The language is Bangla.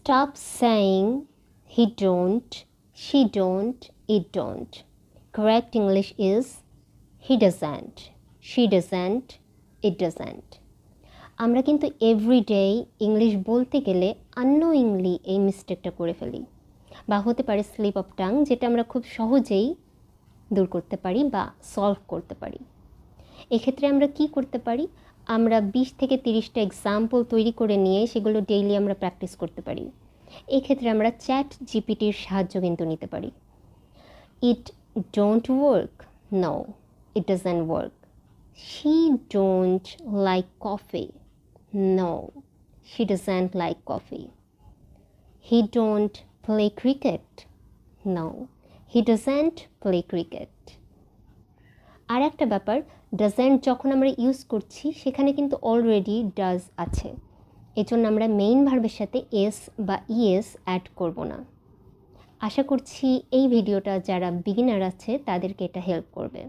Stop saying he don't, she don't, it don't. Correct English is he doesn't, she doesn't, it doesn't. আমরা কিন্তু এভরিডে ইংলিশ বলতে গেলে আননোয়িংলি এই মিস্টেকটা করে ফেলি, বা হতে পারে স্লিপ অফ টাং, যেটা আমরা খুব সহজেই দূর করতে পারি বা সলভ করতে পারি। এক্ষেত্রে আমরা কি করতে পারি, আমরা 20 থেকে 30টা এক্সাম্পল তৈরি করে নিয়ে সেগুলো ডেইলি আমরা প্র্যাকটিস করতে পারি। এক্ষেত্রে আমরা চ্যাট জিপিটির সাহায্য কিন্তু নিতে পারি। It don't work, no it doesn't work. She don't like coffee, no she doesn't like coffee. He don't play cricket, no he doesn't play cricket. আর একটা ব্যাপার, ডাজন্ট যখন আমরা ইউজ করছি সেখানে কিন্তু অলরেডি ডাজ আছে, এজন্য আমরা মেইন ভার্বের সাথে এস বা ইএস অ্যাড করব না। আশা করছি এই ভিডিওটা যারা বিগিনার আছে তাদেরকে এটা হেল্প করবে।